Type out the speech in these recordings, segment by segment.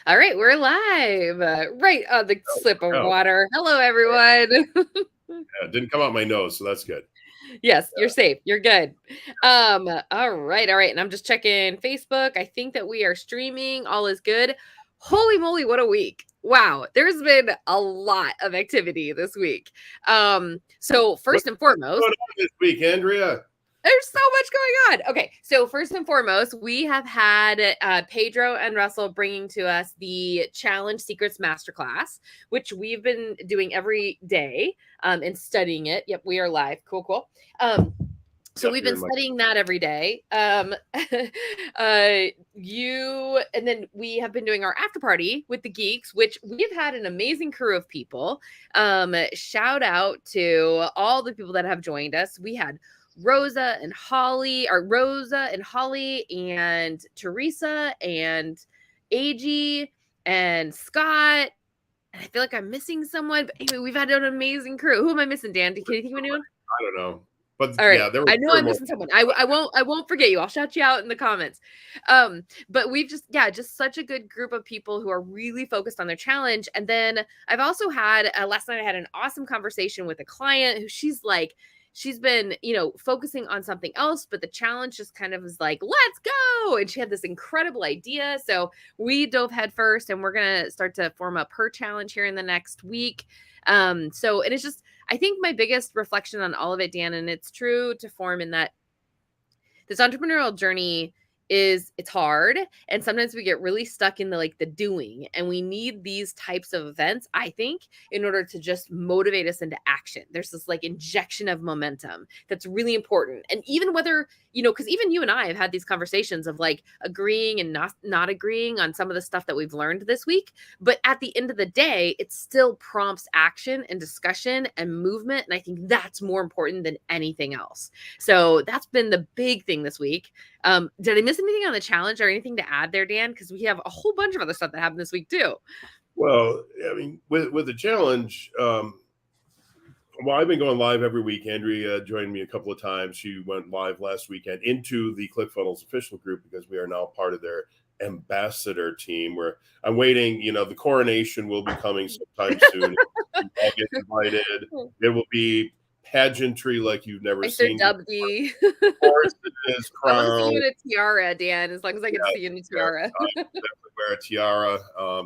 All right, we're live right on the slip of Oh, water. Hello, everyone. yeah, it didn't come out my nose, so that's good. Yes, you're safe. You're good. All right. And I'm just checking Facebook. I think that we are streaming. All is good. Holy moly, what a week. Wow, there's been a lot of activity this week. So What's first and foremost, going on this week, Andrea? there's so much going on. Okay, so first and foremost, we have had Pedro and Russell bringing to us the Challenge Secrets Masterclass, which we've been doing every day and studying it. Yep, we are live. Cool. So Yep, we've you're been in my. studying that every day. You and then we have been doing our after party with the geeks, which we've had an amazing crew of people. Shout out to all the people that have joined us. We had Rosa and Holly and Teresa and AG and Scott. And I feel like I'm missing someone, but anyway, we've had an amazing crew. Who am I missing, Dan? Can you think of anyone? I don't know, but All right. yeah, there I know were I'm more. missing someone. I won't forget you. I'll shout you out in the comments. But we've just such a good group of people who are really focused on their challenge. And then I've also had last night I had an awesome conversation with a client who she's been, focusing on something else, but the challenge just kind of was like, let's go. And she had this incredible idea. So we dove headfirst and we're gonna start to form up her challenge here in the next week. So and it's just I think my biggest reflection on all of it, Dan, and it's true to form in that this entrepreneurial journey it's hard, and sometimes we get really stuck in the doing, and we need these types of events, I think, in order to just motivate us into action. There's this injection of momentum that's really important. And even whether because even you and I have had these conversations of agreeing and not agreeing on some of the stuff that we've learned this week, but at the end of the day it still prompts action and discussion and movement, and I think that's more important than anything else. So that's been the big thing this week. Did I miss anything on the challenge or anything to add there, Dan? Because we have a whole bunch of other stuff that happened this week too. Well, I mean, with the challenge, well, I've been going live every week. Andrea joined me a couple of times. She went live last weekend into the ClickFunnels official group because we are now part of their ambassador team. Where I'm waiting. The coronation will be coming sometime soon. I'll get invited. It will be pageantry like you've never I sure seen dubbed before. you. Horses, I want to see you crown. in a tiara, Dan, as long as I get to Yeah, see you in a tiara. I definitely wear a tiara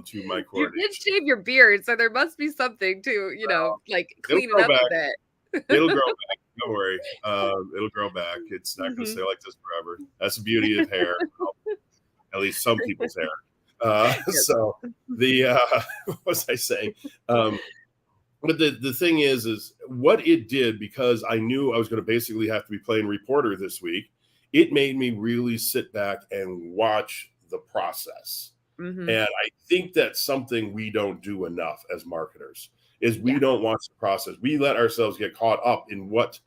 to my You did coronation. shave your beard, so there must be something to, It'll clean it grow up back. a bit. It'll grow back. Don't worry. It'll grow back. It's not going to Mhm. stay like this forever. That's the beauty of hair. At least some people's hair. Yes. So what was I saying? But the thing is what it did, because I knew I was going to basically have to be playing reporter this week. It made me really sit back and watch the process. Mhm. And I think that's something we don't do enough as marketers is we Yeah. don't watch the process. We let ourselves get caught up in what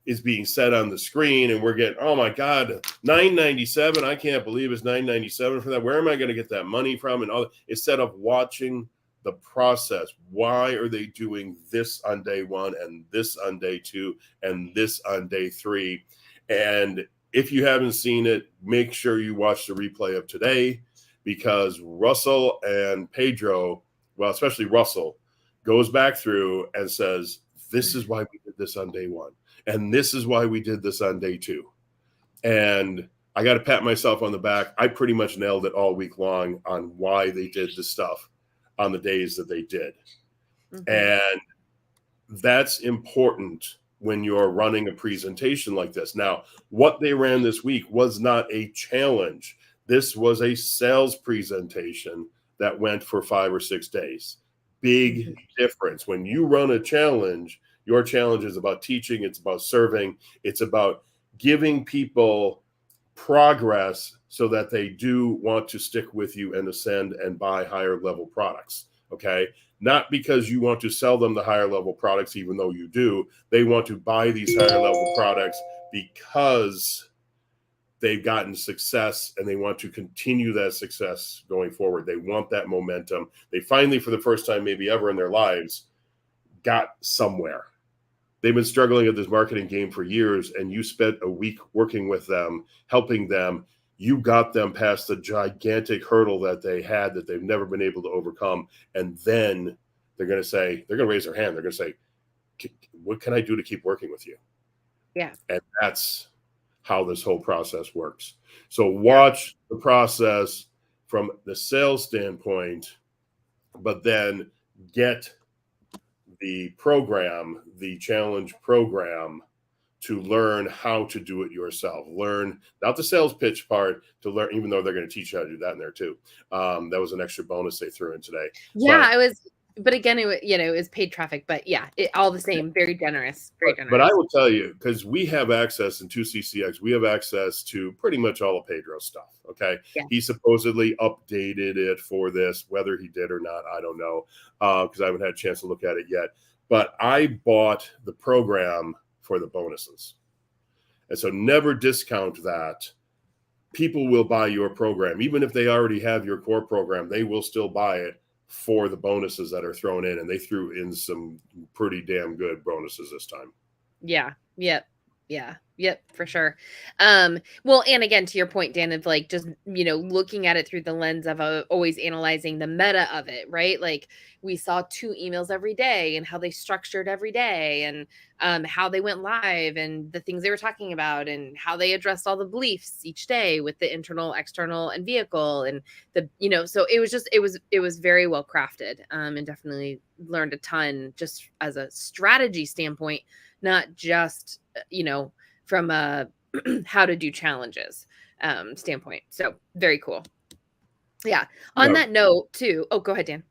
is being said on the screen, and we're getting, oh my God, $9.97. I can't believe it's $9.97 for that. Where am I going to get that money from? And all that, instead of watching the process. Why are they doing this on day one and this on day two and this on day three? And if you haven't seen it, make sure you watch the replay of today, because Russell and Pedro, well, especially Russell, goes back through and says, this is why we did this on day one. And this is why we did this on day two. And I got to pat myself on the back. I pretty much nailed it all week long on why they did the stuff on the days that they did. Mhm. And that's important when you're running a presentation like this. Now, what they ran this week was not a challenge. This was a sales presentation that went for 5 or 6 days. Big difference. When you run a challenge, your challenge is about teaching, it's about serving, it's about giving people progress so that they do want to stick with you and ascend and buy higher level products. Okay. Not because you want to sell them the higher level products, even though you do. They want to buy these higher level products because they've gotten success and they want to continue that success going forward. They want that momentum. They finally, for the first time maybe ever in their lives, got somewhere. They've been struggling at this marketing game for years, and you spent a week working with them, helping them. you got them past the gigantic hurdle that they had that they've never been able to overcome. And then they're going to raise their hand. They're going to say, what can I do to keep working with you? Yeah. And that's how this whole process works. So watch the process from the sales standpoint, but then get the program, the challenge program, to learn how to do it yourself. Learn, not the sales pitch part, to learn, even though they're going to teach you how to do that in there too. That was an extra bonus they threw in today. Yeah, but again, it was paid traffic, but yeah, all the same, very generous, very generous. But I will tell you, because we have access in 2CCX, we have access to pretty much all of Pedro's stuff. Okay. Yeah. He supposedly updated it for this, whether he did or not, I don't know, because I haven't had a chance to look at it yet. But I bought the program for the bonuses. And so never discount that. People will buy your program. Even if they already have your core program, they will still buy it for the bonuses that are thrown in. And they threw in some pretty damn good bonuses this time. Yeah. Yep, for sure. Well, and again, to your point, Dan, of like just, looking at it through the lens of always analyzing the meta of it, right? Like we saw 2 emails every day and how they structured every day and how they went live and the things they were talking about and how they addressed all the beliefs each day with the internal, external, and vehicle. And so it was very well crafted, and definitely learned a ton just as a strategy standpoint, not just, from a how to do challenges standpoint. So very cool. Yeah. On that note too. Oh, go ahead, Dan.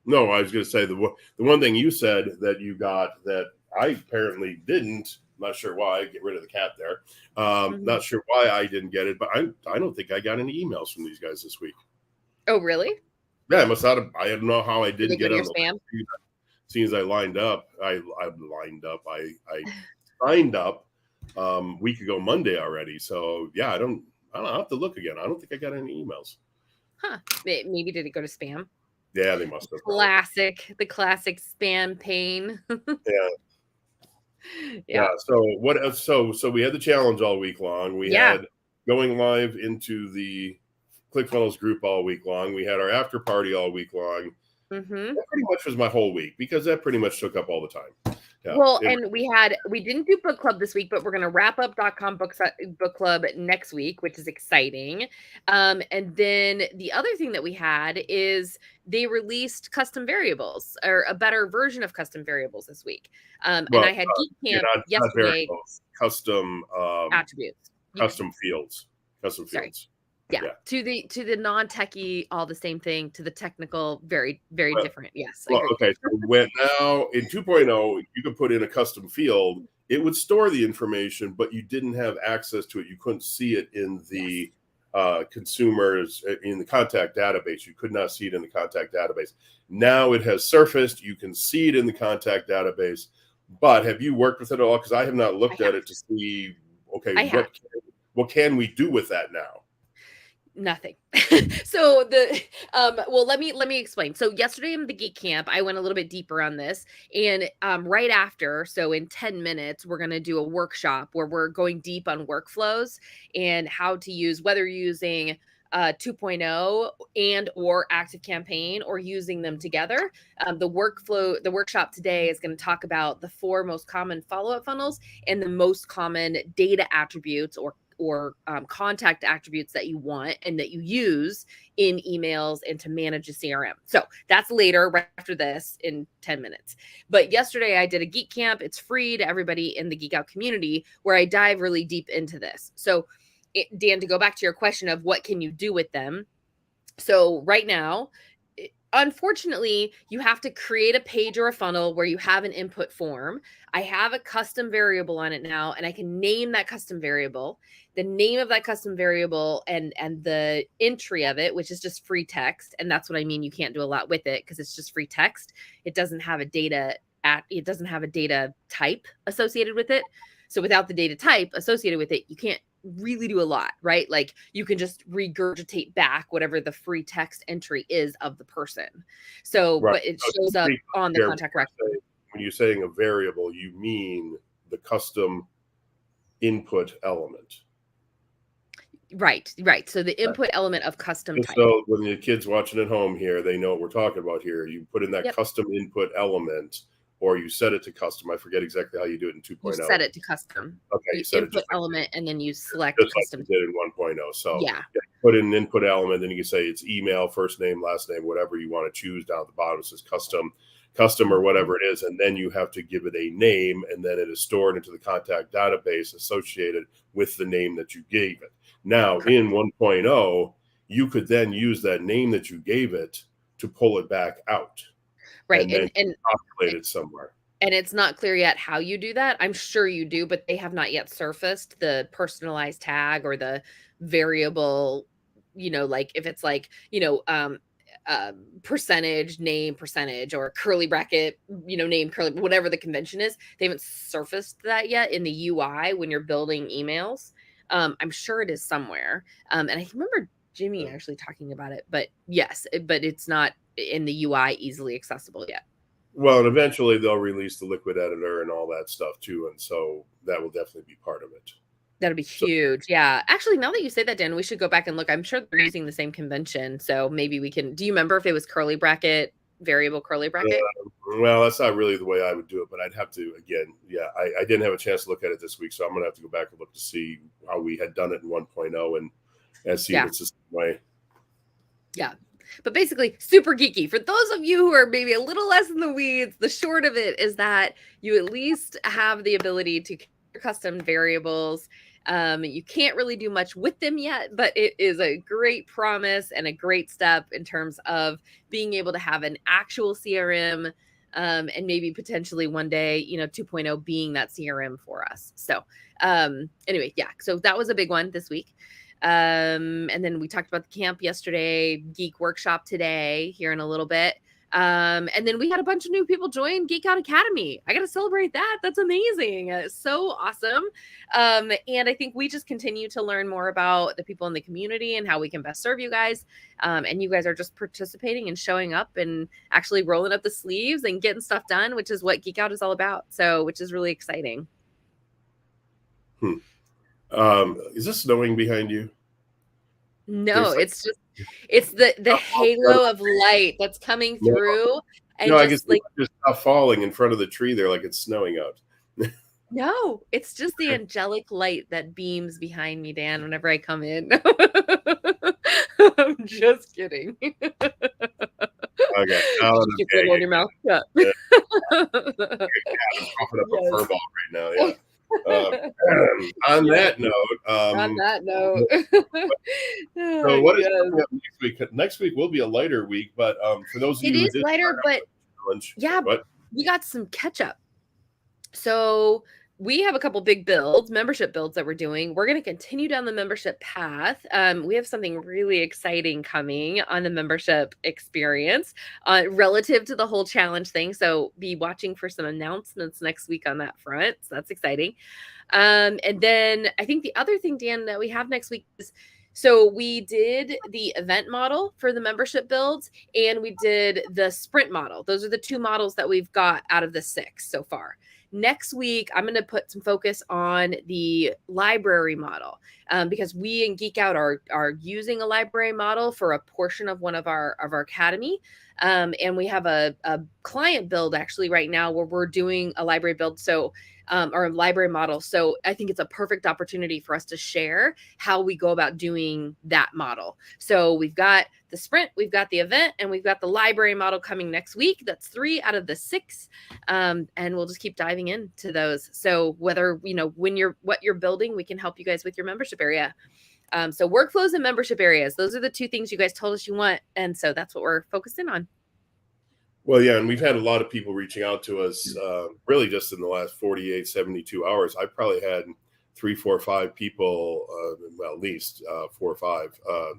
No, I was going to say the one thing you said that you got that I apparently didn't. Not sure why. Get rid of the cat there. Not sure why I didn't get it, but I don't think I got any emails from these guys this week. Oh, really? Yeah, I must not have. I don't know how I didn't get on the spam. As soon as I lined up, I signed up week ago Monday already. So yeah, I don't have to look again. I don't think I got any emails. Huh. Maybe did it go to spam? Yeah, they must have. The classic spam pain. Yeah. So what else? So we had the challenge all week long. We had going live into the ClickFunnels group all week long. We had our after party all week long. That pretty much was my whole week because that pretty much took up all the time. Yeah, well, and we didn't do book club this week, but we're going to wrap up .com book club next week, which is exciting. And then the other thing that we had is they released custom variables, or a better version of custom variables this week. And I had Geek Camp yesterday. Custom attributes, custom fields. Yeah. To the non-techie, all the same thing. To the technical, very, very different. Yes. Okay. So when now in 2.0, you could put in a custom field. It would store the information, but you didn't have access to it. You couldn't see it in the consumers in the contact database. You could not see it in the contact database. Now it has surfaced. You can see it in the contact database. But have you worked with it at all? Because I have not looked at it to see. Okay, what can we do with that now? Nothing. So well, let me explain. So yesterday in the Geek Camp, I went a little bit deeper on this, and right after, so in 10 minutes, we're going to do a workshop where we're going deep on workflows and how to use, whether you're using 2.0 and or Active Campaign or using them together. The workshop today is going to talk about the 4 most common follow-up funnels and the most common data attributes or contact attributes that you want and that you use in emails and to manage a CRM. So that's later, right after this, in 10 minutes. But yesterday I did a Geek Camp. It's free to everybody in the GeekOut community, where I dive really deep into this. So Dan, to go back to your question of what can you do with them. So right now, unfortunately, you have to create a page or a funnel where you have an input form. I have a custom variable on it now, and I can name that custom variable, the name of that custom variable, and the entry of it, which is just free text. And that's what I mean. You can't do a lot with it because it's just free text. It doesn't have a data type associated with it. So without the data type associated with it, you can't really do a lot, right? Like you can just regurgitate back whatever the free text entry is of the person. So, but it shows up on the contact record. When you're saying a variable, you mean the custom input element. Right. So the input element of custom Just type. so when the kids watching at home here, they know what we're talking about here. You put in that Yep. custom input element, or you set it to custom. I forget exactly how you do it in You 2.0. set it to custom. Okay, You you set it input just like element and then you select you custom. did in 1.0. So Yeah. yeah, put in an input element, then you can say it's email, first name, last name, whatever you want to choose. Down at the bottom it says custom or whatever it is, and then you have to give it a name, and then it is stored into the contact database associated with the name that you gave it. Now in 1.0, you could then use that name that you gave it to pull it back out, Right. and then And populate it somewhere. and it's not clear yet how you do that. I'm sure you do, but they have not yet surfaced the personalized tag or the variable, like if it's like, percentage, name, percentage, or curly bracket, name, curly, whatever the convention is. They haven't surfaced that yet in the UI when you're building emails. I'm sure it is somewhere. And I remember Jimmy actually talking about it, but yes, but it's not in the UI easily accessible yet. Well, and eventually they'll release the liquid editor and all that stuff too, and so that will definitely be part of it. That'll be So huge. Yeah. Actually, now that you say that, Dan, we should go back and look. I'm sure they're using the same convention. So maybe we can. Do you remember if it was curly bracket, variable curly bracket? well, that's not really the way I would do it, but I'd have to again. Yeah, I didn't have a chance to look at it this week, so I'm gonna have to go back and look to see how we had done it in 1.0 and see if Yeah. it's the same way. Yeah. But basically, super geeky. For those of you who are maybe a little less in the weeds, the short of it is that you at least have the ability to custom variables. You can't really do much with them yet, but it is a great promise and a great step in terms of being able to have an actual CRM, and maybe potentially one day, 2.0 being that CRM for us. So anyway, yeah. So that was a big one this week. And then we talked about the camp yesterday, geek workshop today, here in a little bit. And then we had a bunch of new people join GeekOut Academy. I got to celebrate that. That's amazing. It's so awesome. And I think we just continue to learn more about the people in the community and how we can best serve you guys. And you guys are just participating and showing up and actually rolling up the sleeves and getting stuff done, which is what GeekOut is all about. So, which is really exciting. Is this snowing behind you? No, it's the halo of light that's coming No, through, and I guess just like just stop falling in front of the tree there like it's snowing out. no, it's just the angelic light that beams behind me, Dan, whenever I come in. I'm just kidding. Okay, now that Keep it on your mouth shut. yeah, I'm coughing up a fur ball right now. Yeah. On that note, On that note. so what is Yes. coming up next week? Next week will be a lighter week, but for those of It you who is did lighter, but challenge, yeah, what? we got some catch up. So we have a couple big builds, membership builds that we're doing. We're going to continue down the membership path. We have something really exciting coming on the membership experience relative to the whole challenge thing. So be watching for some announcements next week on that front. So that's exciting. And then I think the other thing, Dan, that we have next week is so we did the event model for the membership builds and we did the sprint model. Those are the two models that we've got out of the 6 so far. Next week, I'm going to put some focus on the library model because we in Geek Out are using a library model for a portion of one of our academy. And we have a client build actually right now where we're doing a library build. So or a library model. So I think it's a perfect opportunity for us to share how we go about doing that model. So we've got the sprint, we've got the event, and we've got the library model coming next week. That's 3 out of the 6. And we'll just keep diving into those. So whether, what you're building, we can help you guys with your membership area. So workflows and membership areas, those are the 2 things you guys told us you want. And so that's what we're focused in on. Well, yeah, and we've had a lot of people reaching out to us really just in the last 48, 72 hours. I've probably had 3, 4, 5 people, well, at least 4 or 5,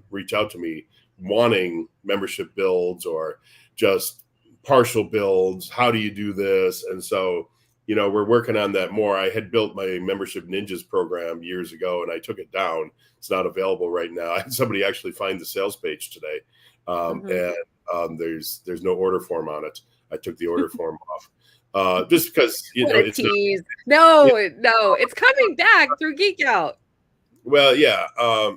reach out to me wanting membership builds or just partial builds. How do you do this? And so, we're working on that more. I had built my Membership Ninjas program years ago and I took it down. It's not available right now. I had somebody actually find the sales page today. And there's no order form on it. I took the order form off just because it's tease. No, it's coming back through Geek Out. Well, yeah.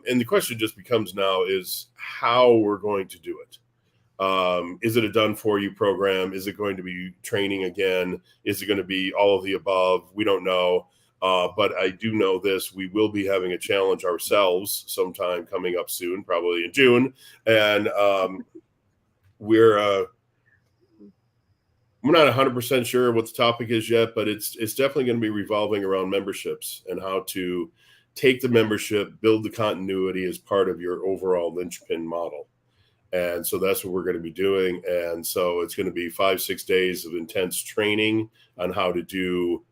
And the question just becomes now is how we're going to do it. Is it a done for you program? Is it going to be training again? Is it going to be all of the above? We don't know. But I do know this: we will be having a challenge ourselves sometime coming up soon, probably in June, and we're not 100% sure what the topic is yet, but it's definitely going to be revolving around memberships and how to take the membership, build the continuity as part of your overall linchpin model. And so that's what we're going to be doing. And so it's going to be 5-6 days of intense training on how to do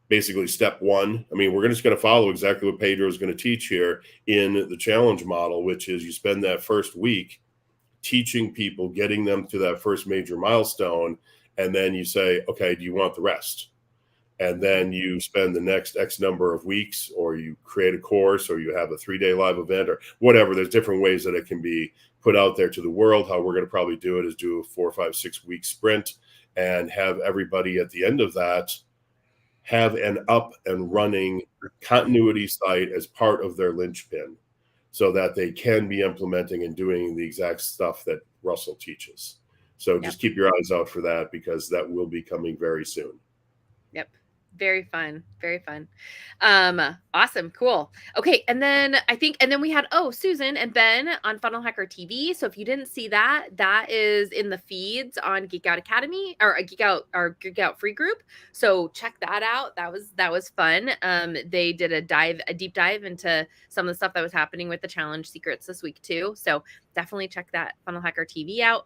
basically step one. I mean, we're just going to follow exactly what Pedro is going to teach here in the challenge model, which is you spend that first week teaching people, getting them to that first major milestone. And then you say, okay, do you want the rest? And then you spend the next X number of weeks, or you create a course, or you have a 3-day live event, or whatever. There's different ways that it can be put out there to the world. How we're going to probably do it is do a 4, 5, 6 week sprint and have everybody at the end of that have an up and running continuity site as part of their linchpin, so that they can be implementing and doing the exact stuff that Russell teaches. So just keep your eyes out for that, because that will be coming very soon. Yep. Very fun. Very fun. Awesome. Cool. Okay. And then we had, Susan and Ben on Funnel Hacker TV. So if you didn't see that, that is in the feeds on Geek Out Academy, or our Geek Out free group. So check that out. That was fun. They did a deep dive into some of the stuff that was happening with the challenge secrets this week too. So definitely check that Funnel Hacker TV out.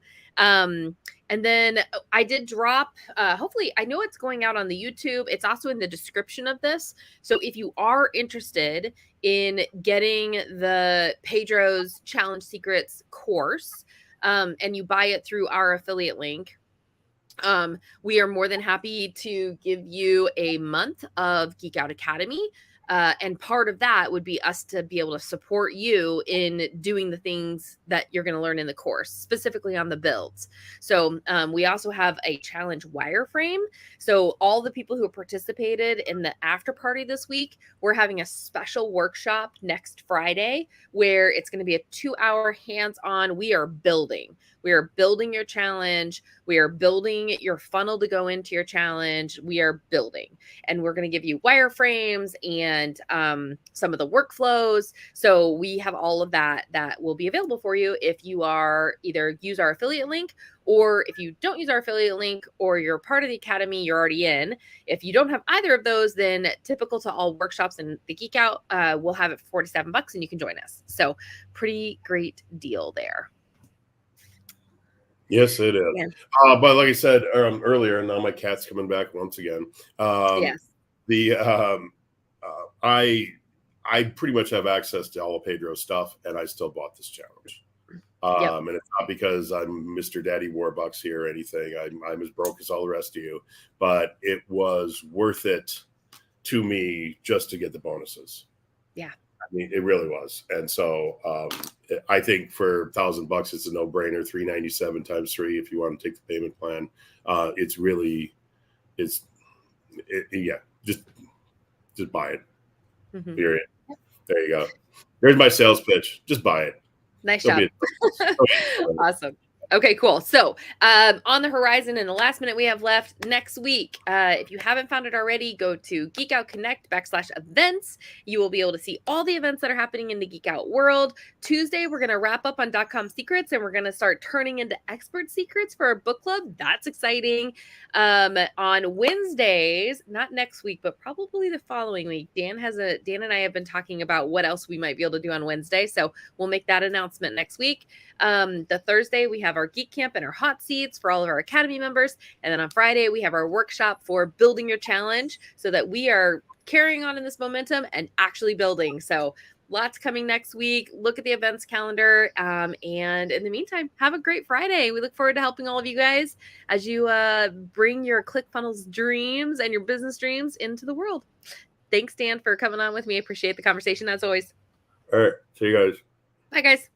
And then I did drop, hopefully, I know it's going out on the YouTube. It's also in the description of this. So if you are interested in getting the Pedro's Challenge Secrets course, and you buy it through our affiliate link, we are more than happy to give you a month of Geek Out Academy. And part of that would be us to be able to support you in doing the things that you're going to learn in the course, specifically on the builds. So we also have a challenge wireframe. So all the people who participated in the after party this week, we're having a special workshop next Friday where it's going to be a 2-hour hands-on. We are building your challenge. We are building your funnel to go into your challenge. We are building, and we're going to give you wireframes and some of the workflows. So we have all of that will be available for you if you are either use our affiliate link, or if you don't use our affiliate link, or you're part of the academy, you're already in. If you don't have either of those, then typical to all workshops in the Geek Out, we'll have it for $47 and you can join us. So pretty great deal there. Yes, it is. Yeah. But like I said earlier, and now my cat's coming back once again. Yes. I pretty much have access to all of Pedro's stuff, and I still bought this challenge. And it's not because I'm Mr. Daddy Warbucks here or anything. I'm as broke as all the rest of you, but it was worth it to me just to get the bonuses. Yeah. I mean, it really was. And so I think for $1,000, it's a no-brainer. $397 times 3 if you want to take the payment plan. Just buy it. Mm-hmm. Period. There you go. There's my sales pitch. Just buy it. Nice job. Awesome. Okay, cool. So on the horizon, in the last minute we have left next week, if you haven't found it already, go to Geek Out Connect /events. You will be able to see all the events that are happening in the Geek Out world. Tuesday, we're going to wrap up on .com secrets, and we're going to start turning into expert secrets for our book club. That's exciting. On Wednesdays, not next week, but probably the following week, Dan and I have been talking about what else we might be able to do on Wednesday. So we'll make that announcement next week. The Thursday, we have our Geek Camp and our hot seats for all of our Academy members. And then on Friday, we have our workshop for building your challenge, so that we are carrying on in this momentum and actually building. So lots coming next week. Look at the events calendar. And in the meantime, have a great Friday. We look forward to helping all of you guys as you bring your ClickFunnels dreams and your business dreams into the world. Thanks, Dan, for coming on with me. I appreciate the conversation as always. All right. See you guys. Bye, guys.